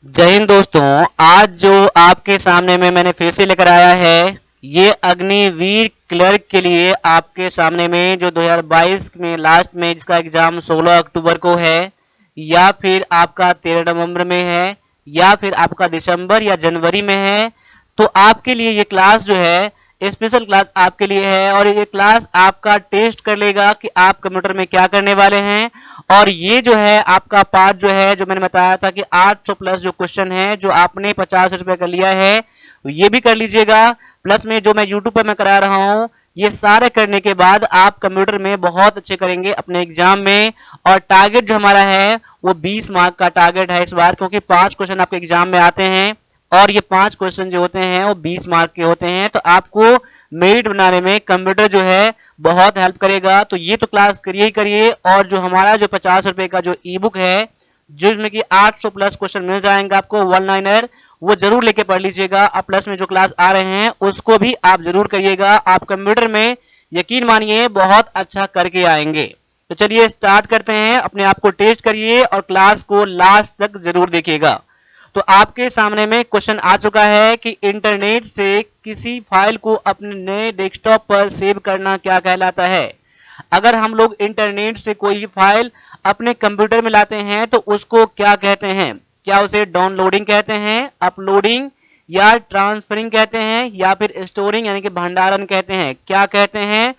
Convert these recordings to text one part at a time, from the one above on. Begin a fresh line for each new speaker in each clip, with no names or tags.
जय हिंद दोस्तों। आज जो आपके सामने में मैंने फिर से लेकर आया है ये अग्निवीर क्लर्क के लिए आपके सामने में जो 2022 में लास्ट में जिसका एग्जाम 16 अक्टूबर को है या फिर आपका 13 नवंबर में है या फिर आपका दिसंबर या जनवरी में है। तो आपके लिए ये क्लास जो है स्पेशल क्लास आपके लिए है और ये क्लास आपका टेस्ट कर लेगा कि आप कंप्यूटर में क्या करने वाले हैं। और ये जो है आपका पार्ट जो है जो मैंने बताया था कि 800 प्लस जो क्वेश्चन है जो आपने 50 रुपए का लिया है ये भी कर लीजिएगा। प्लस में जो मैं यूट्यूब पर मैं करा रहा हूँ ये सारे करने के बाद आप कंप्यूटर में बहुत अच्छे करेंगे अपने एग्जाम में। और टारगेट जो हमारा है वो 20 मार्क का टारगेट है इस बार, क्योंकि 5 क्वेश्चन आपके एग्जाम में आते हैं और ये 5 क्वेश्चन जो होते हैं वो 20 मार्क के होते हैं। तो आपको मेरिट बनाने में कंप्यूटर जो है बहुत हेल्प करेगा। तो ये तो क्लास करिए ही करिए। और जो हमारा जो 50 रुपए का जो ई बुक है जिसमें कि 800 प्लस क्वेश्चन मिल जाएंगे आपको वन लाइनर, वो जरूर लेके पढ़ लीजिएगा। और प्लस में जो क्लास आ रहे हैं उसको भी आप जरूर करिएगा। आप कंप्यूटर में यकीन मानिए बहुत अच्छा करके आएंगे। तो चलिए स्टार्ट करते हैं। अपने आप को टेस्ट करिए और क्लास को लास्ट तक जरूर देखिएगा। तो आपके सामने में क्वेश्चन आ चुका है कि इंटरनेट से किसी फाइल को अपने डेस्कटॉप पर सेव करना क्या कहलाता है। अगर हम लोग इंटरनेट से कोई फाइल अपने कंप्यूटर में लाते हैं तो उसको क्या कहते हैं? क्या उसे डाउनलोडिंग कहते हैं, अपलोडिंग या ट्रांसफरिंग कहते हैं या फिर स्टोरिंग यानी कि भंडारण कहते हैं, क्या कहते हैं?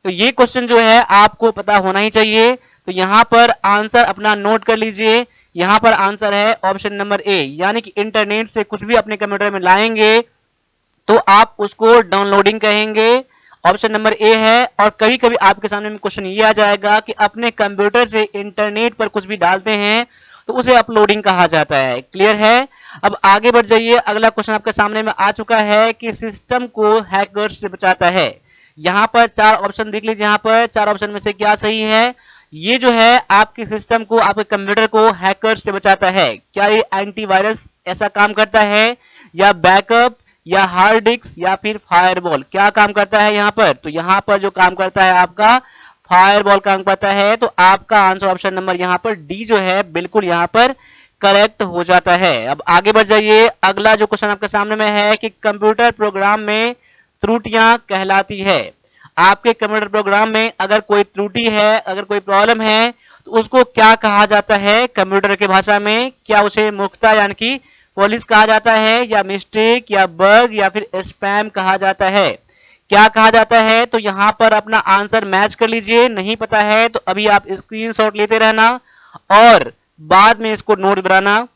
तो ये क्वेश्चन जो है आपको पता होना ही चाहिए। तो यहाँ पर आंसर अपना नोट कर लीजिए। यहाँ पर आंसर है ऑप्शन नंबर ए, यानी कि इंटरनेट से कुछ भी अपने कंप्यूटर में लाएंगे तो आप उसको डाउनलोडिंग कहेंगे। ऑप्शन नंबर ए है। और कभी कभी आपके सामने में क्वेश्चन ये आ जाएगा कि अपने कंप्यूटर से इंटरनेट पर कुछ भी डालते हैं तो उसे अपलोडिंग कहा जाता है। क्लियर है? अब आगे बढ़ जाइए। अगला क्वेश्चन आपके सामने में आ चुका है कि सिस्टम को हैकर्स से बचाता है। यहाँ पर 4 ऑप्शन देख लीजिए। यहाँ पर 4 ऑप्शन में से क्या सही है? ये जो है आपके सिस्टम को, आपके कंप्यूटर को हैकर्स से बचाता है। क्या ये एंटीवायरस ऐसा काम करता है या बैकअप या हार्ड डिस्क या फिर फायरवॉल, क्या काम करता है यहाँ पर? तो यहाँ पर जो काम करता है आपका फायरवॉल काम करता है। तो आपका आंसर ऑप्शन नंबर यहाँ पर डी जो है बिल्कुल यहाँ पर करेक्ट हो जाता है। अब आगे बढ़ जाइए। अगला जो क्वेश्चन आपके सामने में है कि कंप्यूटर प्रोग्राम में त्रुटियां कहलाती है। आपके कंप्यूटर प्रोग्राम में अगर कोई त्रुटि है, अगर कोई प्रॉब्लम है तो उसको क्या कहा जाता है कंप्यूटर के भाषा में? क्या उसे मुख्ता यानी कि पॉलिश कहा जाता है या मिस्टेक या बग या फिर स्पैम कहा जाता है? क्या कहा जाता है? तो यहाँ पर अपना आंसर मैच कर लीजिए। नहीं पता है तो अभी आप स्क्रीनशॉट लेते रहना और बाद में इसको नोट बनाना।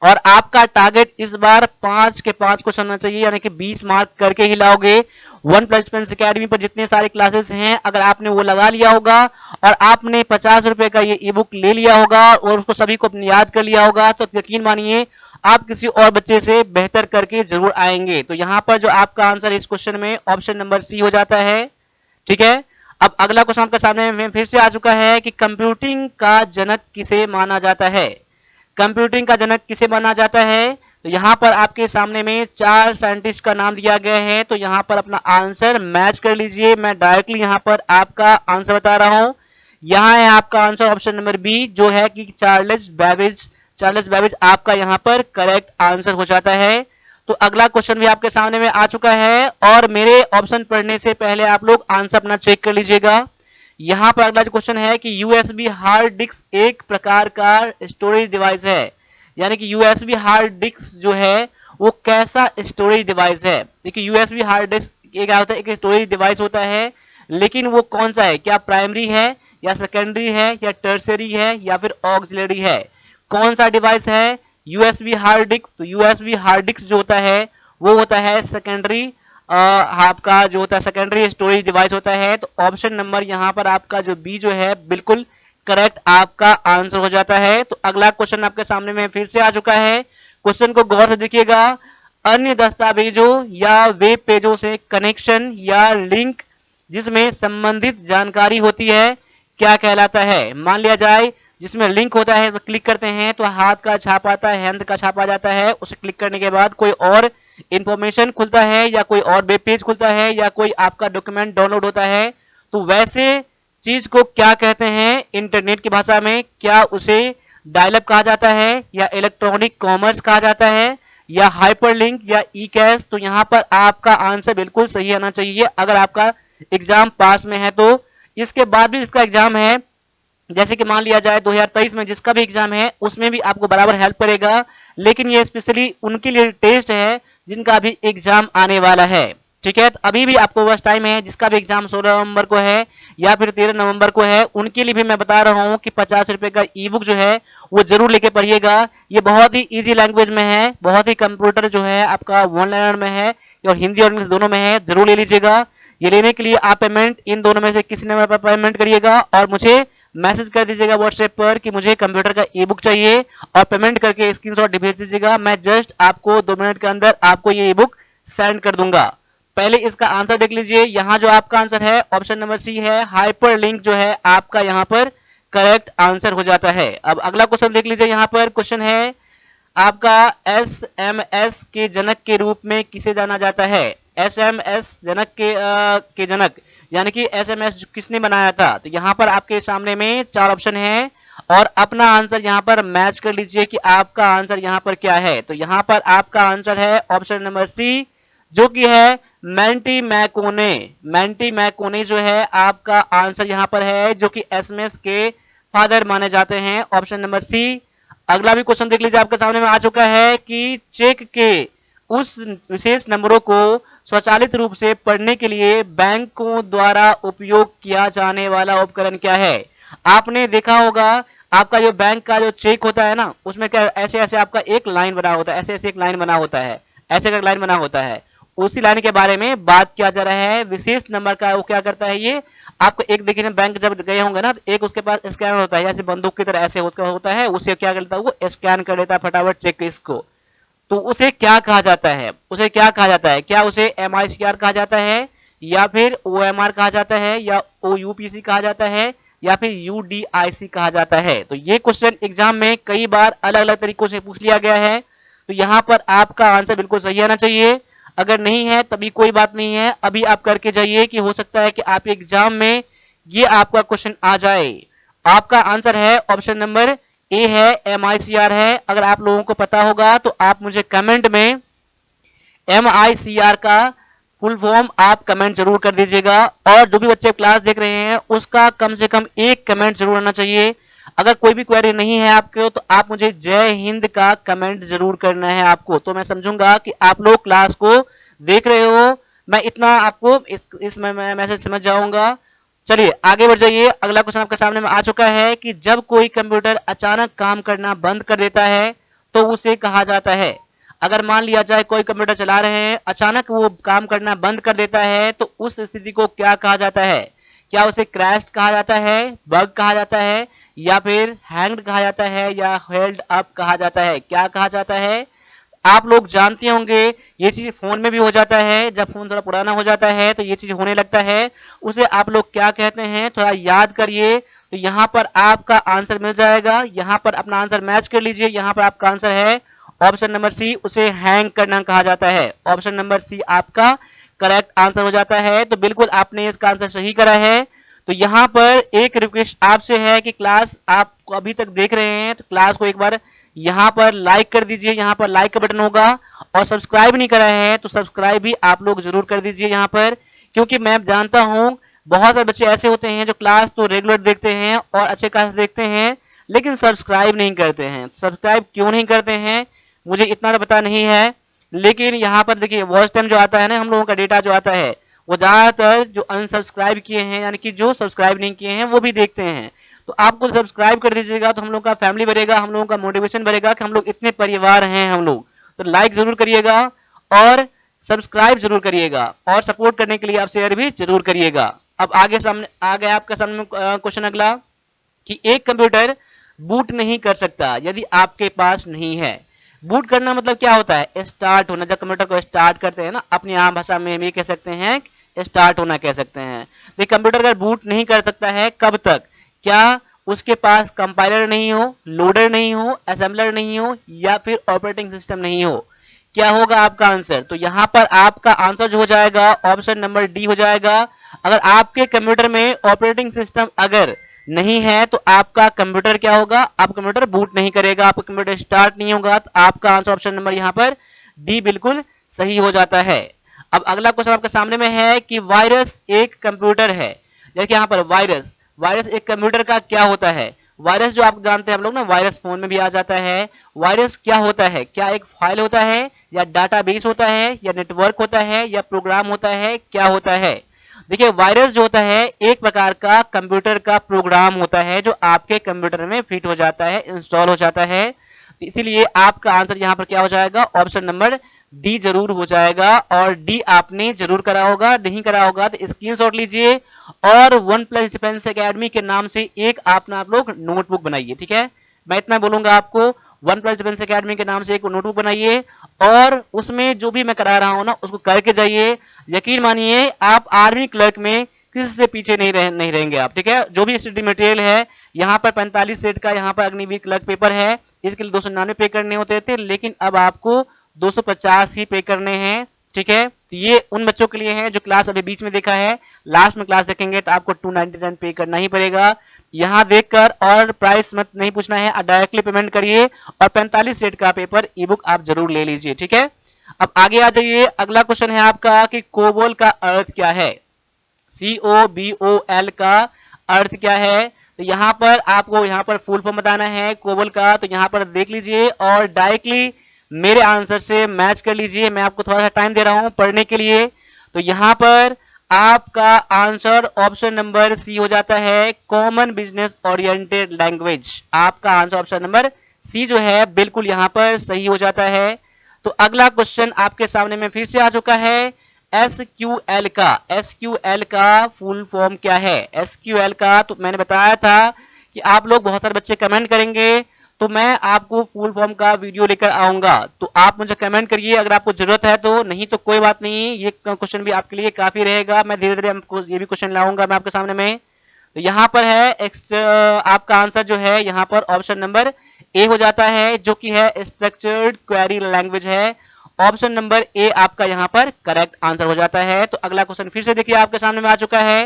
और आपका टारगेट इस बार 5 के 5 क्वेश्चन होना चाहिए, यानी कि 20 मार्क करके ही लाओगे। वन प्लस पेंस अकेडमी पर जितने सारे क्लासेस हैं अगर आपने वो लगा लिया होगा और आपने 50 रुपए का ये ई बुक ले लिया होगा और उसको सभी को अपने याद कर लिया होगा तो यकीन मानिए आप किसी और बच्चे से बेहतर करके जरूर आएंगे। तो यहाँ पर जो आपका आंसर इस क्वेश्चन में ऑप्शन नंबर सी हो जाता है। ठीक है। अब अगला क्वेश्चन आपके सामने में फिर से आ चुका है कि कंप्यूटिंग का जनक किसे माना जाता है। कंप्यूटिंग का जनक किसे माना जाता है? तो यहाँ पर आपके सामने में 4 साइंटिस्ट का नाम दिया गया है। तो यहाँ पर अपना आंसर मैच कर लीजिए। मैं डायरेक्टली यहाँ पर आपका आंसर बता रहा हूँ। यहाँ है आपका आंसर ऑप्शन नंबर बी जो है कि चार्ल्स बेबेज। चार्ल्स बेबेज आपका यहाँ पर करेक्ट आंसर हो जाता है। तो अगला क्वेश्चन भी आपके सामने में आ चुका है और मेरे ऑप्शन पढ़ने से पहले आप लोग आंसर अपना चेक कर लीजिएगा। यहाँ पर अगला जो क्वेश्चन है कि यूएसबी हार्ड डिस्क एक प्रकार का स्टोरेज डिवाइस है, यानी कि यूएसबी हार्ड डिस्क जो है वो कैसा स्टोरेज डिवाइस है? देखिए यूएसबी हार्ड डिस्क एक क्या होता है, एक स्टोरेज डिवाइस होता है। लेकिन वो कौन सा है? क्या प्राइमरी है या सेकेंडरी है या टर्सरी है या फिर ऑक्सिलरी है? कौन सा डिवाइस है यूएसबी हार्ड डिस्क? तो यूएसबी हार्ड डिस्क जो होता है वो होता है सेकेंडरी, आपका जो होता है सेकेंडरी स्टोरेज डिवाइस होता है। तो ऑप्शन नंबर यहाँ पर आपका जो बी जो है बिल्कुल करेक्ट आपका आंसर हो जाता है। तो अगला क्वेश्चन आपके सामने में फिर से आ चुका है। क्वेश्चन को गौर से देखिएगा। अन्य दस्तावेजों या वेब पेजों से कनेक्शन या लिंक जिसमें संबंधित जानकारी होती है क्या कहलाता है? मान लिया जाए जिसमें लिंक होता है तो क्लिक करते हैं तो हाथ का छाप आता है, हैंड का छाप आ जाता है। उसे क्लिक करने के बाद कोई और इंफॉर्मेशन खुलता है या कोई और वेब पेज खुलता है या कोई आपका डॉक्यूमेंट डाउनलोड होता है। तो वैसे चीज को क्या कहते हैं इंटरनेट की भाषा में? क्या उसे डायलअप कहा जाता है या इलेक्ट्रॉनिक कॉमर्स कहा जाता है या हाइपरलिंक या ई कैश। तो यहाँ पर आपका आंसर बिल्कुल सही आना चाहिए अगर आपका एग्जाम पास में है। तो इसके बाद भी इसका एग्जाम है, जैसे कि मान लिया जाए 2023 में जिसका भी एग्जाम है उसमें भी आपको बराबर हेल्प करेगा, लेकिन ये स्पेशली उनके लिए टेस्ट है जिनका भी एग्जाम आने वाला है। ठीक है, तो अभी भी आपको बस टाइम है, जिसका भी एग्जाम 16 नवंबर को है या फिर 13 नवंबर को है, उनके लिए भी मैं बता रहा हूँ कि 50 रुपए का ई बुक जो है वो जरूर लेके पढ़िएगा। ये बहुत ही इजी लैंग्वेज में है, बहुत ही कंप्यूटर जो है आपका वन लाइनर में है और हिंदी और इंग्लिश दोनों में है, जरूर ले लीजिएगा। ये लेने के लिए आप पेमेंट इन दोनों में से किसी नंबर पर पेमेंट करिएगा और मुझे मैसेज कर दीजिएगा व्हाट्सएप पर कि मुझे कंप्यूटर का ई बुक चाहिए और पेमेंट करके स्क्रीनशॉट भेज दीजिएगा। मैं जस्ट आपको 2 मिनट के अंदर आपको ये ई बुक सेंड कर दूंगा। पहले इसका आंसर देख लीजिए, यहाँ जो आपका आंसर है ऑप्शन नंबर सी है, हाइपर लिंक जो है आपका यहाँ पर करेक्ट आंसर हो जाता है। अब अगला क्वेश्चन देख लीजिए, यहाँ पर क्वेश्चन है आपका एसएमएस के जनक के रूप में किसे जाना जाता है। एसएमएस जनक के जनक यानी कि एसएमएस किसने बनाया था। तो यहाँ पर आपके सामने में 4 ऑप्शन है और अपना आंसर यहाँ पर मैच कर लीजिए कि आपका आंसर यहाँ पर क्या है। तो यहाँ पर आपका आंसर है ऑप्शन नंबर सी, जो कि है मैंटी मैकोने। मैंटी मैकोने जो है आपका आंसर यहाँ पर है, जो कि एसएमएस के फादर माने जाते हैं, ऑप्शन नंबर सी। अगला भी क्वेश्चन देख लीजिए, आपके सामने में आ चुका है कि चेक के उस विशेष नंबरों को स्वचालित रूप से पढ़ने के लिए बैंकों द्वारा उपयोग किया जाने वाला उपकरण क्या है। आपने देखा होगा आपका जो बैंक का जो चेक होता है ना, उसमें क्या ऐसे ऐसे आपका एक लाइन बना होता है, ऐसे ऐसे एक लाइन बना होता है, ऐसे एक लाइन बना होता है। उसी लाइन के बारे में बात किया जा रहा है। विशेष नंबर का वो क्या करता है, ये आपको एक देखिए ना, बैंक जब गए होंगे ना, तो एक उसके पास स्कैनर होता है, ऐसे बंदूक की तरह ऐसे होता है, उसे क्या करता है, वो स्कैन कर लेता है फटाफट चेक इसको। तो उसे क्या कहा जाता है, उसे क्या कहा जाता है, क्या उसे MICR कहा जाता है या फिर OMR कहा जाता है या OUPC कहा जाता है या फिर UDIC कहा जाता है। तो ये क्वेश्चन एग्जाम में कई बार अलग अलग तरीकों से पूछ लिया गया है। तो यहाँ पर आपका आंसर बिल्कुल सही आना चाहिए। अगर नहीं है तभी कोई बात नहीं है, अभी आप करके जाइए कि हो सकता है कि आप एग्जाम में ये आपका क्वेश्चन आ जाए। आपका आंसर है ऑप्शन नंबर ए है, MICR है। अगर आप लोगों को पता होगा तो आप मुझे कमेंट में MICR का फुल फॉर्म आप कमेंट जरूर कर दीजिएगा। और जो भी बच्चे क्लास देख रहे हैं उसका कम से कम एक कमेंट जरूर आना चाहिए। अगर कोई भी क्वेरी नहीं है आपको तो आप मुझे जय हिंद का कमेंट जरूर करना है आपको, तो मैं समझूंगा कि आप लोग क्लास को देख रहे हो। मैं इतना आपको इस मैसेज समझ जाऊंगा। चलिए आगे बढ़ जाइए। अगला क्वेश्चन आपके सामने में आ चुका है कि जब कोई कंप्यूटर अचानक काम करना बंद कर देता है तो उसे कहा जाता है। अगर मान लिया जाए कोई कंप्यूटर चला रहे हैं, अचानक वो काम करना बंद कर देता है तो उस स्थिति को क्या कहा जाता है। क्या उसे क्रैश कहा जाता है, बग कहा जाता है या फिर हैंग्ड कहा जाता है या हेल्ड अप कहा जाता है, क्या कहा जाता है। आप लोग जानते होंगे ये चीज फोन में भी हो जाता है, जब फोन थोड़ा पुराना हो जाता है तो ये चीज होने लगता है, उसे आप लोग क्या कहते हैं, थोड़ा याद करिए। तो यहाँ पर आपका आंसर मिल जाएगा, यहाँ पर अपना आंसर मैच कर लीजिए। यहाँ पर आपका आंसर है ऑप्शन नंबर सी, उसे हैंग करना कहा जाता है। ऑप्शन नंबर सी आपका करेक्ट आंसर हो जाता है। तो बिल्कुल आपने इसका आंसर सही करा है। तो यहाँ पर एक रिक्वेस्ट आपसे है कि क्लास आप अभी तक देख रहे हैं तो क्लास को एक बार यहाँ पर लाइक कर दीजिए, यहाँ पर लाइक का बटन होगा। और सब्सक्राइब नहीं करा है तो सब्सक्राइब भी आप लोग जरूर कर दीजिए यहाँ पर, क्योंकि मैं जानता हूँ बहुत सारे बच्चे ऐसे होते हैं जो क्लास तो रेगुलर देखते हैं और अच्छे क्लास देखते हैं लेकिन सब्सक्राइब नहीं करते हैं। सब्सक्राइब क्यों नहीं करते हैं मुझे इतना तो पता नहीं है, लेकिन यहाँ पर देखिए वॉच टाइम जो आता है ना, हम लोगों का डेटा जो आता है वो ज्यादातर जो अनसब्सक्राइब किए हैं यानी कि जो सब्सक्राइब नहीं किए हैं वो भी देखते हैं। तो आपको सब्सक्राइब कर दीजिएगा तो हम लोग का फैमिली बढ़ेगा, हम लोगों का मोटिवेशन बढ़ेगा कि हम लोग इतने परिवार हैं हम लोग। तो लाइक जरूर करिएगा और सब्सक्राइब जरूर करिएगा और सपोर्ट करने के लिए आप शेयर भी जरूर करिएगा। अब आगे सामने आ गया आपका सामने क्वेश्चन अगला कि एक कंप्यूटर बूट नहीं कर सकता यदि आपके पास नहीं है। बूट करना मतलब क्या होता है, स्टार्ट होना। जब कंप्यूटर को स्टार्ट करते हैं ना, अपनी आम भाषा में भी कह सकते हैं स्टार्ट होना कह सकते हैं। तो कंप्यूटर अगर बूट नहीं कर सकता है कब तक, क्या उसके पास कंपाइलर नहीं हो, लोडर नहीं हो, असेंबलर नहीं हो या फिर ऑपरेटिंग सिस्टम नहीं हो। क्या होगा आपका आंसर। तो यहाँ पर आपका आंसर जो हो जाएगा ऑप्शन नंबर डी हो जाएगा। अगर आपके कंप्यूटर में ऑपरेटिंग सिस्टम अगर नहीं है तो आपका कंप्यूटर क्या होगा, आप कंप्यूटर बूट नहीं करेगा, आपका कंप्यूटर स्टार्ट नहीं होगा, तो आपका आंसर ऑप्शन नंबर यहाँ पर डी बिल्कुल सही हो जाता है। अब अगला क्वेश्चन आपके सामने में है कि वायरस एक कंप्यूटर है। देखिए यहाँ पर वायरस, वायरस एक कंप्यूटर का क्या होता है। वायरस जो आप जानते हैं हम लोग ना, वायरस फोन में भी आ जाता है। वायरस क्या होता है, क्या एक फाइल होता है या डाटाबेस होता है या नेटवर्क होता है या प्रोग्राम होता है, क्या होता है। देखिए वायरस जो होता है एक प्रकार का कंप्यूटर का प्रोग्राम होता है जो आपके कंप्यूटर में फिट हो जाता है, इंस्टॉल हो जाता है। इसीलिए आपका आंसर यहाँ पर क्या हो जाएगा, ऑप्शन नंबर डी जरूर हो जाएगा। और डी आपने जरूर करा होगा, नहीं करा होगा तो स्क्रीनशॉट लीजिए और वन प्लस डिफेंस एकेडमी के नाम से एक आप लोग नोटबुक बनाइए। ठीक है, मैं इतना बोलूंगा आपको, वन प्लस डिफेंस एकेडमी के नाम से एक नोटबुक बनाइए और उसमें जो भी मैं करा रहा हूं ना उसको करके जाइए। यकीन मानिए आप आर्मी क्लर्क में किसी से पीछे नहीं रहेंगे आप। ठीक है, जो भी स्टडी मटेरियल है यहाँ पर 45 सेट का यहाँ पर अग्निवीर क्लर्क पेपर है, इसके लिए 299 पे करने होते थे, लेकिन अब आपको 250 ही पे करने हैं। ठीक है, तो ये उन बच्चों के लिए है जो क्लास अभी बीच में देखा है, लास्ट में क्लास देखेंगे तो आपको 299 पे करना ही पड़ेगा। यहाँ देखकर और प्राइस मत नहीं पूछना है, आप डायरेक्टली पेमेंट करिए और 45 सेट का पेपर ई बुक आप जरूर ले लीजिए। ठीक है, अब आगे आ जाइए। अगला क्वेश्चन है आपका कि कोबोल का अर्थ क्या है। COBOL का अर्थ क्या है, तो यहाँ पर आपको यहाँ पर फुल फॉर्म बताना है कोबोल का। तो यहाँ पर देख लीजिए और डायरेक्टली मेरे आंसर से मैच कर लीजिए। मैं आपको थोड़ा सा टाइम दे रहा हूं पढ़ने के लिए। तो यहाँ पर आपका आंसर ऑप्शन नंबर सी हो जाता है, कॉमन बिजनेस ओरिएंटेड लैंग्वेज। आपका आंसर ऑप्शन नंबर सी जो है बिल्कुल यहाँ पर सही हो जाता है। तो अगला क्वेश्चन आपके सामने में फिर से आ चुका है। एसक्यूएल का फुल फॉर्म क्या है। एसक्यूएल का तो मैंने बताया था कि आप लोग बहुत सारे बच्चे कमेंट करेंगे तो मैं आपको फुल फॉर्म का वीडियो लेकर आऊंगा, तो आप मुझे कमेंट करिए अगर आपको जरूरत है तो, नहीं तो कोई बात नहीं, ये क्वेश्चन भी आपके लिए काफी रहेगा। मैं धीरे धीरे आपको ये भी क्वेश्चन लाऊंगा मैं आपके सामने में। तो यहाँ पर है आपका आंसर जो है यहाँ पर ऑप्शन नंबर ए हो जाता है, जो कि है स्ट्रक्चर्ड क्वेरी लैंग्वेज है। ऑप्शन नंबर ए आपका यहाँ पर करेक्ट आंसर हो जाता है। तो अगला क्वेश्चन फिर से देखिए आपके सामने में आ चुका है।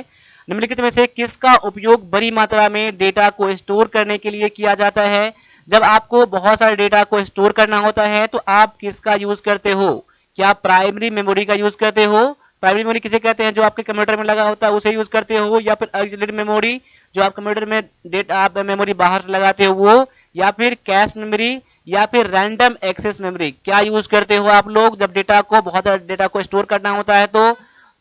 निम्नलिखित में से किसका उपयोग बड़ी मात्रा में डेटा को स्टोर करने के लिए किया जाता है। जब आपको बहुत सारे डेटा को स्टोर करना होता है तो आप किसका यूज करते हो, क्या प्राइमरी मेमोरी का यूज करते हो। प्राइमरी मेमोरी किसे कहते हैं, जो आपके कंप्यूटर में लगा होता है उसे यूज करते हो, या फिर ऑक्सिलरी मेमोरी जो आप कंप्यूटर में डेटा आप मेमोरी बाहर से लगाते हो वो, या फिर कैश मेमोरी, या फिर रैंडम एक्सेस मेमोरी, क्या यूज करते हो आप लोग जब डेटा को बहुत सारे डेटा को स्टोर करना होता है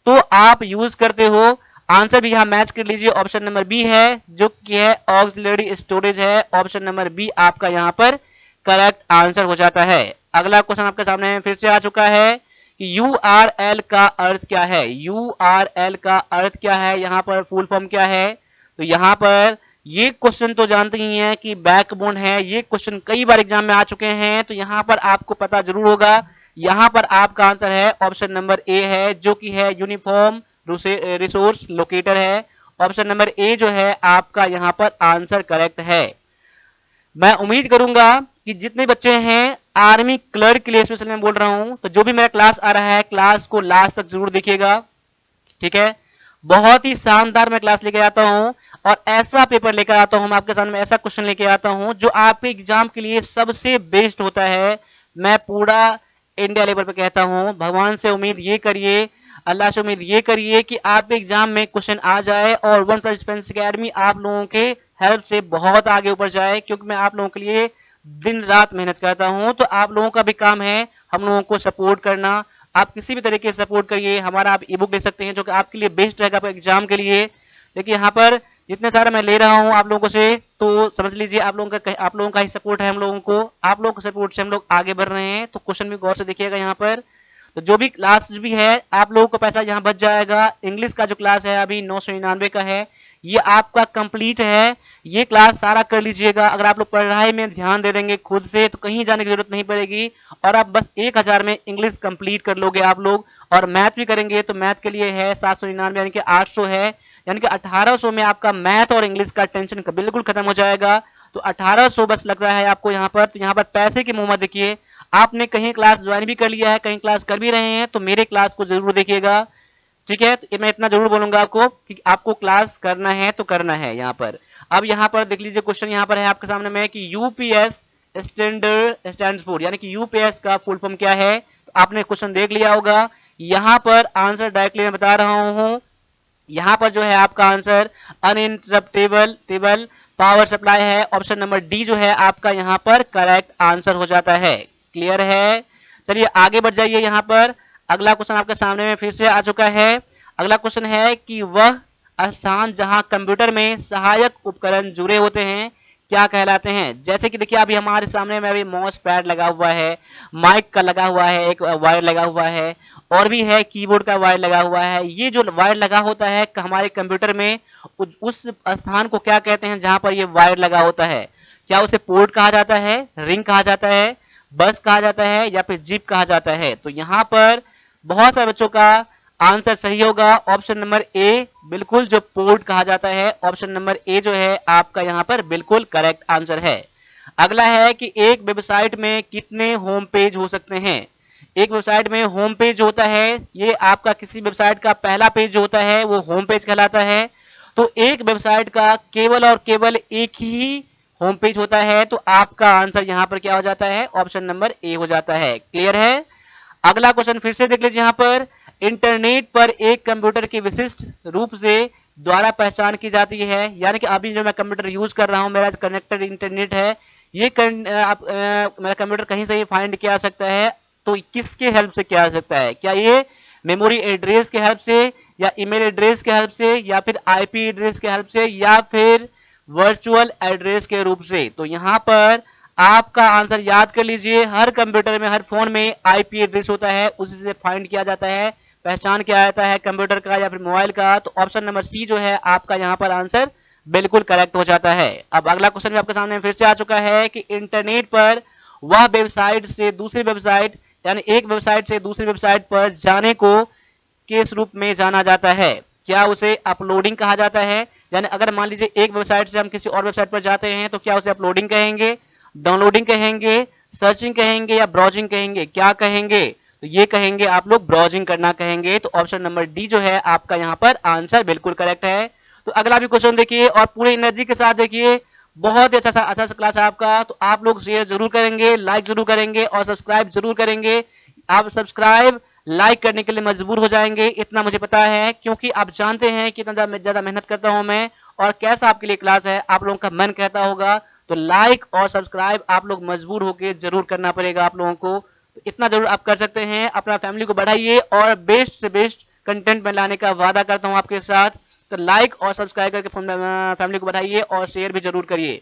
तो आप यूज करते हो। आंसर भी यहाँ मैच कर लीजिए, ऑप्शन नंबर बी है जो कि है ऑक्सिलरी स्टोरेज है। ऑप्शन नंबर बी आपका यहाँ पर करेक्ट आंसर हो जाता है। अगला क्वेश्चन आपके सामने फिर से आ चुका है कि URL का अर्थ क्या है। URL का अर्थ क्या है, यहाँ पर फुल फॉर्म क्या है। तो यहाँ पर ये क्वेश्चन तो जानते ही हैं कि बैकबोन है, ये क्वेश्चन कई बार एग्जाम में आ चुके हैं, तो यहाँ पर आपको पता जरूर होगा। यहाँ पर आपका आंसर है ऑप्शन नंबर ए है, जो कि है यूनिफॉर्म रिसोर्स लोकेटर है। ऑप्शन नंबर ए जो है आपका यहाँ पर आंसर करेक्ट है। मैं उम्मीद करूंगा कि जितने बच्चे हैं आर्मी क्लर्क के लिए स्पेशल मैं बोल रहा हूं, तो जो भी मेरा क्लास आ रहा है क्लास को लास्ट तक जरूर देखिएगा। ठीक है, बहुत ही शानदार मैं क्लास लेके आता हूं और ऐसा पेपर लेकर आता हूं, मैं आपके सामने ऐसा क्वेश्चन लेके आता हूं जो आपके एग्जाम के लिए सबसे बेस्ट होता है। मैं पूरा इंडिया लेवल पे कहता हूं, भगवान से उम्मीद ये करिए, अल्लाह से उम्मीद ये करिए कि आपके एग्जाम में क्वेश्चन आ जाए और वन प्लस डिफेंस अकेडमी आप लोगों के हेल्प से बहुत आगे ऊपर जाए, क्योंकि मैं आप लोगों के लिए दिन रात मेहनत करता हूं। तो आप लोगों का भी काम है हम लोगों को सपोर्ट करना। आप किसी भी तरीके से सपोर्ट करिए, हमारा आप ई बुक ले सकते हैं जो कि आपके लिए बेस्ट रहेगा एग्जाम के लिए। देखिए यहाँ पर जितने सारे मैं ले रहा हूँ आप लोगों से, तो समझ लीजिए आप लोगों का ही सपोर्ट है हम लोगों को, आप लोगों के सपोर्ट से हम लोग आगे बढ़ रहे हैं। तो क्वेश्चन भी गौर से देखिएगा यहाँ पर। तो जो भी क्लास भी है आप लोगों को पैसा यहाँ बच जाएगा। इंग्लिश का जो क्लास है अभी 999 का है, ये आपका कंप्लीट है, ये क्लास सारा कर लीजिएगा। अगर आप लोग पढ़ाई में ध्यान दे देंगे खुद से तो कहीं जाने की जरूरत नहीं पड़ेगी और आप बस 1000 में इंग्लिश कंप्लीट कर लोगे आप लोग। और मैथ भी करेंगे तो मैथ के लिए है 799 यानी कि 800 है, यानी कि 1800 में आपका मैथ और इंग्लिश का टेंशन बिल्कुल खत्म हो जाएगा। तो 1800 बस लग रहा है आपको यहाँ पर। तो यहाँ पर पैसे की मुंह मत देखिए, आपने कहीं क्लास ज्वाइन भी कर लिया है, कहीं क्लास कर भी रहे हैं, तो मेरे क्लास को जरूर देखिएगा। ठीक है, तो मैं इतना जरूर बोलूंगा आपको कि आपको क्लास करना है तो करना है। यहाँ पर अब यहाँ पर देख लीजिए क्वेश्चन यहाँ पर है आपके सामने में कि यूपीएस स्टैंडर्ड स्टैंड्स फॉर, यानी कि यूपीएस का फुल फॉर्म क्या है। तो आपने क्वेश्चन देख लिया होगा। यहाँ पर आंसर डायरेक्टली मैं बता रहा हूँ। यहाँ पर जो है आपका answer uninterruptible table power supply है। ऑप्शन नंबर डी जो है आपका यहाँ पर करेक्ट आंसर हो जाता है। क्लियर है। चलिए आगे बढ़ जाइए। यहाँ पर अगला क्वेश्चन आपके सामने में फिर से आ चुका है। अगला क्वेश्चन है कि वह स्थान जहां कंप्यूटर में सहायक उपकरण जुड़े होते हैं क्या कहलाते हैं। जैसे कि देखिए अभी हमारे सामने में अभी माउस पैड लगा हुआ है, माइक का लगा हुआ है, एक वायर लगा हुआ है, और भी है कीबोर्ड का वायर लगा हुआ है। ये जो वायर लगा होता है हमारे कंप्यूटर में, उस स्थान को क्या कहते हैं जहां पर ये वायर लगा होता है। क्या उसे पोर्ट कहा जाता है, रिंग कहा जाता है, बस कहा जाता है, या फिर जिप कहा जाता है। तो यहाँ पर बहुत सारे बच्चों का आंसर सही होगा। ऑप्शन नंबर ए बिल्कुल जो पोर्ट कहा जाता है, ऑप्शन नंबर ए जो है आपका यहाँ पर बिल्कुल करेक्ट आंसर है। अगला है कि एक वेबसाइट में कितने होम पेज हो सकते हैं। एक वेबसाइट में होम पेज होता है, ये आपका किसी वेबसाइट का पहला पेज जो होता है वो होम पेज कहलाता है। तो एक वेबसाइट का केवल और केवल एक ही होम पेज होता है। तो आपका आंसर यहाँ पर क्या हो जाता है, ऑप्शन नंबर ए हो जाता है। क्लियर है। अगला क्वेश्चन फिर से देख लीजिए। यहाँ पर इंटरनेट पर एक कंप्यूटर की विशिष्ट रूप से द्वारा पहचान की जाती है, यानी कि अभी जो मैं कंप्यूटर यूज कर रहा हूँ, मेरा कनेक्टेड इंटरनेट है, ये मेरा कंप्यूटर कहीं से ही फाइंड किया जा सकता है। तो किसके हेल्प से किया जा सकता है। क्या ये मेमोरी एड्रेस के हेल्प से, या ईमेल एड्रेस के हेल्प से, या फिर आईपी एड्रेस के हेल्प से, या फिर वर्चुअल एड्रेस के रूप से। तो यहाँ पर आपका आंसर याद कर लीजिए। हर कंप्यूटर में, हर फोन में आईपी एड्रेस होता है, उसी से फाइंड किया जाता है, पहचान किया जाता है कंप्यूटर का या फिर मोबाइल का। तो ऑप्शन नंबर सी जो है आपका यहाँ पर आंसर बिल्कुल करेक्ट हो जाता है। अब अगला क्वेश्चन भी आपके सामने फिर से आ चुका है कि इंटरनेट पर वह वेबसाइट से दूसरी वेबसाइट, यानी एक वेबसाइट से दूसरी वेबसाइट पर जाने को किस रूप में जाना जाता है। क्या उसे अपलोडिंग कहा जाता है, यानी अगर मान लीजिए एक वेबसाइट से हम किसी और वेबसाइट पर जाते हैं तो क्या उसे अपलोडिंग कहेंगे, डाउनलोडिंग कहेंगे, सर्चिंग कहेंगे, या ब्राउजिंग कहेंगे। क्या कहेंगे, तो ये कहेंगे आप लोग ब्राउजिंग करना कहेंगे। तो ऑप्शन नंबर डी जो है आपका यहाँ पर आंसर बिल्कुल करेक्ट है। तो अगला भी क्वेश्चन देखिए और पूरी एनर्जी के साथ देखिए। बहुत ही अच्छा सा क्लास है आपका। तो आप लोग शेयर जरूर करेंगे, लाइक जरूर करेंगे और सब्सक्राइब जरूर करेंगे। आप सब्सक्राइब लाइक करने के लिए मजबूर हो जाएंगे, इतना मुझे पता है, क्योंकि आप जानते हैं कि इतना ज्यादा मेहनत करता हूं मैं और कैसा आपके लिए क्लास है, आप लोगों का मन कहता होगा। तो लाइक और सब्सक्राइब आप लोग मजबूर होकर जरूर करना पड़ेगा आप लोगों को। तो इतना जरूर आप कर सकते हैं। अपना फैमिली को बढ़ाइए और बेस्ट से बेस्ट कंटेंट में लाने का वादा करता हूं आपके साथ। तो लाइक और सब्सक्राइब करके फैमिली को बढ़ाइए और शेयर भी जरूर करिए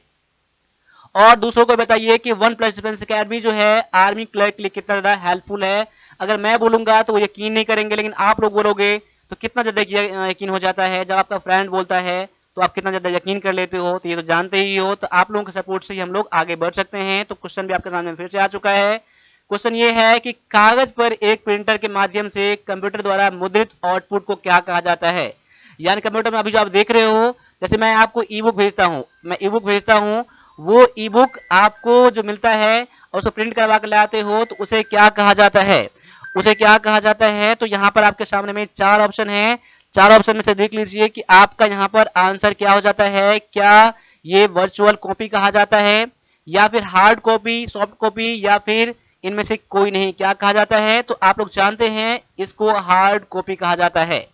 और दूसरों को बताइए कि वन प्लस डिफेंस अकेडमी जो है आर्मी क्लर्क के लिए कितना ज्यादा हेल्पफुल है। अगर मैं बोलूंगा तो वो यकीन नहीं करेंगे, लेकिन आप लोग बोलोगे तो कितना ज्यादा यकीन हो जाता है। जब आपका फ्रेंड बोलता है तो आप कितना ज्यादा यकीन कर लेते हो, तो ये तो जानते ही हो। तो आप लोगों के सपोर्ट से ही हम लोग आगे बढ़ सकते हैं। तो क्वेश्चन भी आपके सामने फिर से आ चुका है। क्वेश्चन ये है कि कागज पर एक प्रिंटर के माध्यम से कंप्यूटर द्वारा मुद्रित आउटपुट को क्या कहा जाता है। यानी कंप्यूटर में अभी जो आप देख रहे हो, जैसे मैं आपको ई बुक भेजता हूँ, वो ई बुक आपको जो मिलता है और उसको प्रिंट करवा कर लाते हो, तो उसे क्या कहा जाता है, उसे क्या कहा जाता है। तो यहाँ पर आपके सामने में 4 ऑप्शन है। 4 ऑप्शन में से देख लीजिए कि आपका यहाँ पर आंसर क्या हो जाता है। क्या ये वर्चुअल कॉपी कहा जाता है, या फिर हार्ड कॉपी, सॉफ्ट कॉपी, या फिर इनमें से कोई नहीं। क्या कहा जाता है, तो आप लोग जानते हैं इसको हार्ड कॉपी कहा जाता है।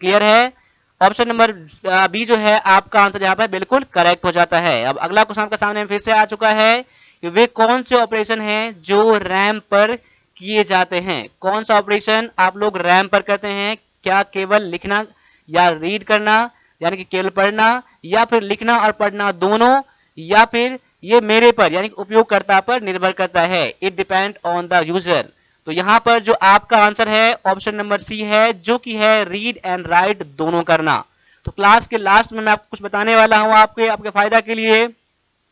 क्लियर है। ऑप्शन नंबर बी जो है आपका आंसर यहाँ पर बिल्कुल करेक्ट हो जाता है। अब अगला क्वेश्चन आपके सामने फिर से आ चुका है कि वे कौन से ऑपरेशन हैं जो रैम पर किए जाते हैं। कौन सा ऑपरेशन आप लोग रैम पर करते हैं। क्या केवल लिखना या रीड करना, यानी कि केवल पढ़ना, या फिर लिखना और पढ़ना दोनों, या फिर ये मेरे पर यानी कि उपयोगकर्ता पर निर्भर करता है। It depend on the user. तो यहाँ पर जो आपका आंसर है ऑप्शन नंबर सी है, जो कि है रीड एंड राइट दोनों करना। तो क्लास के लास्ट में मैं आपको कुछ बताने वाला हूँ आपके फायदा के लिए।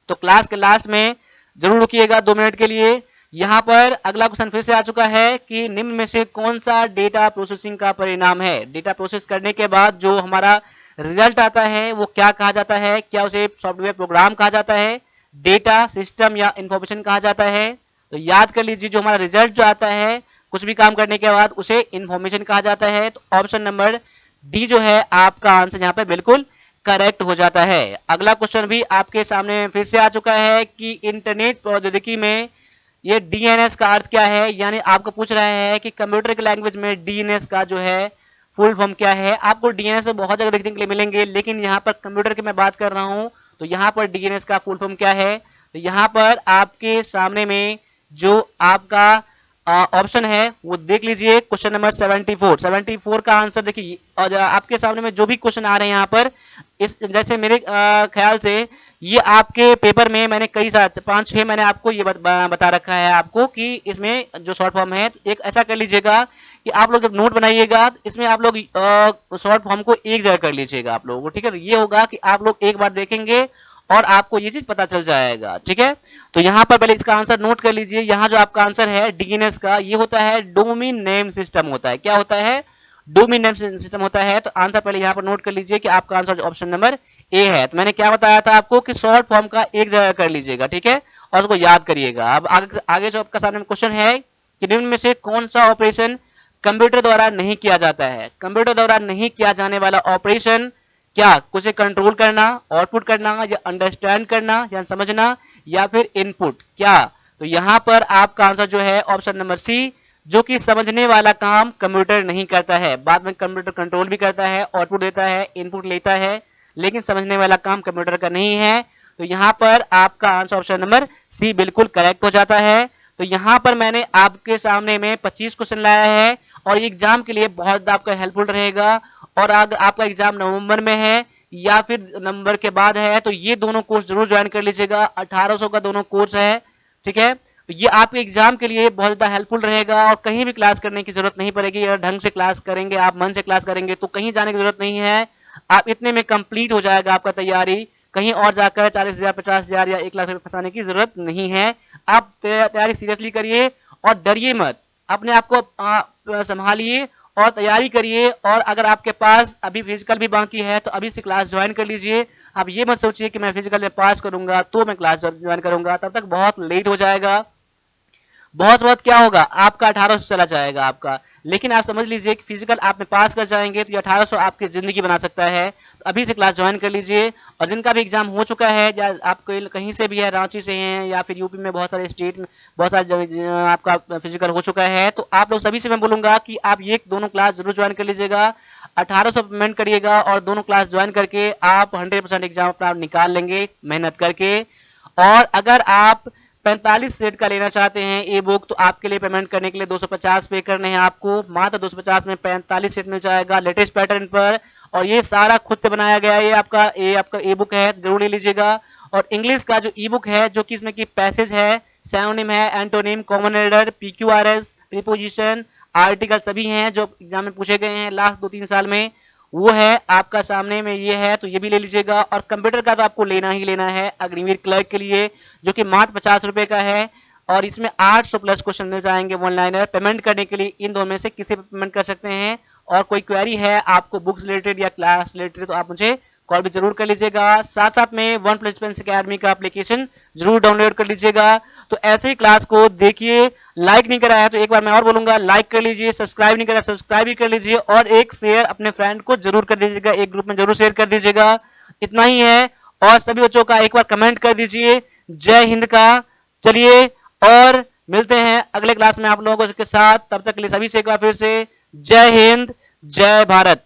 तो क्लास के लास्ट में जरूर रुकिएगा 2 मिनट के लिए। यहाँ पर अगला क्वेश्चन फिर से आ चुका है कि निम्न में से कौन सा डेटा प्रोसेसिंग का परिणाम है। डेटा प्रोसेस करने के बाद जो हमारा रिजल्ट आता है वो क्या कहा जाता है। क्या उसे सॉफ्टवेयर प्रोग्राम कहा जाता है, डेटा सिस्टम, या इंफॉर्मेशन कहा जाता है। तो याद कर लीजिए, जो हमारा रिजल्ट जो आता है कुछ भी काम करने के बाद, उसे इंफॉर्मेशन कहा जाता है। तो ऑप्शन नंबर डी जो है आपका आंसर यहाँ पे बिल्कुल करेक्ट हो जाता है। अगला क्वेश्चन भी आपके सामने फिर से आ चुका है कि इंटरनेट प्रौद्योगिकी में ये डीएनएस का अर्थ क्या है, यानी आपको पूछ रहा है कि कंप्यूटर की लैंग्वेज में डीएनएस का जो है फुल फॉर्म क्या है। आपको डीएनएस में बहुत जगह देखने के लिए मिलेंगे, लेकिन यहाँ पर कंप्यूटर की मैं बात कर रहा हूँ तो यहाँ पर डीएनएस का फुल फॉर्म क्या है। तो यहाँ पर आपके सामने में जो आपका ऑप्शन है वो देख लीजिए, क्वेश्चन नंबर 74 का आंसर देखिए। और आपके सामने में जो भी क्वेश्चन आ रहे हैं यहाँ पर, इस जैसे मेरे ख्याल से ये आपके पेपर में मैंने कई सारे 5-6 मैंने आपको ये बता रखा है आपको कि इसमें जो शॉर्ट फॉर्म है। तो एक ऐसा कर लीजिएगा कि आप लोग जब नोट बनाइएगा तो इसमें आप लोग शॉर्ट फॉर्म को एक जगह कर लीजिएगा आप लोगों को, ठीक है। तो ये होगा कि आप लोग एक बार देखेंगे और आपको ये चीज पता चल जाएगा, ठीक है। तो यहाँ पर पहले इसका आंसर नोट कर लीजिए। यहाँ जो आपका आंसर है डीएनएस का, ये होता है डोमेन नेम सिस्टम होता है। क्या होता है? डोमेन नेम सिस्टम होता है। तो आंसर पहले यहाँ पर नोट कर लीजिए कि आपका आंसर ऑप्शन नंबर ए है। तो मैंने क्या बताया था आपको कि शॉर्ट फॉर्म का एक जगह कर लीजिएगा, ठीक है, और उसको याद करिएगा। अब आगे जो आपका सामने क्वेश्चन है कि निम्न में से कौन सा ऑपरेशन कंप्यूटर द्वारा नहीं किया जाता है। कंप्यूटर द्वारा नहीं किया जाने वाला ऑपरेशन क्या? कुछ कंट्रोल करना, आउटपुट करना, या अंडरस्टैंड करना या समझना, या फिर इनपुट क्या? तो यहाँ पर आपका आंसर जो है ऑप्शन नंबर सी, जो कि समझने वाला काम कंप्यूटर नहीं करता है। बाद में कंप्यूटर कंट्रोल भी करता है, आउटपुट देता है, इनपुट लेता है, लेकिन समझने वाला काम कंप्यूटर का नहीं है। तो यहाँ पर आपका आंसर ऑप्शन नंबर सी बिल्कुल करेक्ट हो जाता है। तो यहाँ पर मैंने आपके सामने में 25 क्वेश्चन लाया है और एग्जाम के लिए बहुत आपका हेल्पफुल रहेगा। और अगर आपका एग्जाम नवंबर में है या फिर नवंबर के बाद है तो ये दोनों कोर्स जरूर ज्वाइन कर लीजिएगा। 1800 का दोनों कोर्स है, ठीक है। ये आपके एग्जाम के लिए बहुत ज्यादा हेल्पफुल रहेगा और कहीं भी क्लास करने की जरूरत नहीं पड़ेगी। अगर ढंग से क्लास करेंगे, आप मन से क्लास करेंगे तो कहीं जाने की जरूरत नहीं है। आप इतने में कंप्लीट हो जाएगा आपका तैयारी। कहीं और जाकर 40,000 50,000 या 1 लाख रुपए फंसाने की जरूरत नहीं है। आप तैयारी सीरियसली करिए और डरिए मत, अपने आप को संभालिए और तैयारी करिए। और अगर आपके पास अभी फिजिकल भी बाकी है तो अभी से क्लास ज्वाइन कर लीजिए। आप ये मत सोचिए कि मैं फिजिकल में पास करूंगा तो मैं क्लास ज्वाइन करूंगा, तब तक बहुत लेट हो जाएगा। बहुत बहुत क्या होगा, आपका 1800 चला जाएगा आपका। लेकिन आप समझ लीजिए कि फिजिकल आप में पास कर जाएंगे तो ये 1800 आपकी जिंदगी बना सकता है। तो अभी से क्लास ज्वाइन कर लीजिए। और जिनका भी एग्जाम हो चुका है, या आप कहीं से भी है, रांची से हैं या फिर यूपी में बहुत सारे स्टेट में बहुत सारे आपका फिजिकल हो चुका है, तो आप लोग सभी से मैं बोलूंगा कि आप ये दोनों क्लास जरूर ज्वाइन कर लीजिएगा। 1800 पेमेंट करिएगा और दोनों क्लास ज्वाइन करके आप 100% एग्जाम अपना निकाल लेंगे मेहनत करके। और अगर आप 45 सेट का लेना चाहते हैं ई बुक, तो आपके लिए पेमेंट करने के लिए 250 पे करने हैं आपको। मात्र 250 में 45 सेट मिल जाएगा लेटेस्ट पैटर्न पर। और ये सारा खुद से बनाया गया है। ये आपका ई बुक है, जरूर ले लीजिएगा। और इंग्लिश का जो ई बुक है, जो कि इसमें की पैसेज है, सैनोनिम है, antonym, common error, PQRS, preposition, article सभी हैं जो एग्जाम में पूछे गए हैं लास्ट 2-3 साल में, वो है आपका सामने में ये है। तो ये भी ले लीजिएगा। और कंप्यूटर का तो आपको लेना ही लेना है अग्निवीर क्लर्क के लिए, जो कि मात्र 50 रुपए का है। और इसमें 800 प्लस क्वेश्चन मिल जाएंगे वन लाइनर। पेमेंट करने के लिए इन दोनों में से किसी पे पेमेंट कर सकते हैं। और कोई क्वेरी है आपको बुक्स रिलेटेड या क्लास रिलेटेड, तो आप मुझे कॉल भी जरूर कर लीजिएगा। साथ साथ में वन प्लस पेंस अकेडमी का एप्लीकेशन जरूर डाउनलोड कर लीजिएगा। तो ऐसे ही क्लास को देखिए। लाइक नहीं करा है तो एक बार मैं और बोलूंगा, लाइक कर लीजिए। सब्सक्राइब नहीं करा सब्सक्राइब भी कर लीजिए। और एक शेयर अपने फ्रेंड को जरूर कर दीजिएगा, एक ग्रुप में जरूर शेयर कर दीजिएगा। इतना ही है। और सभी बच्चों का एक बार कमेंट कर दीजिए जय हिंद का। चलिए और मिलते हैं अगले क्लास में आप लोगों के साथ। तब तक के लिए सभी से एक बार फिर से जय हिंद, जय भारत।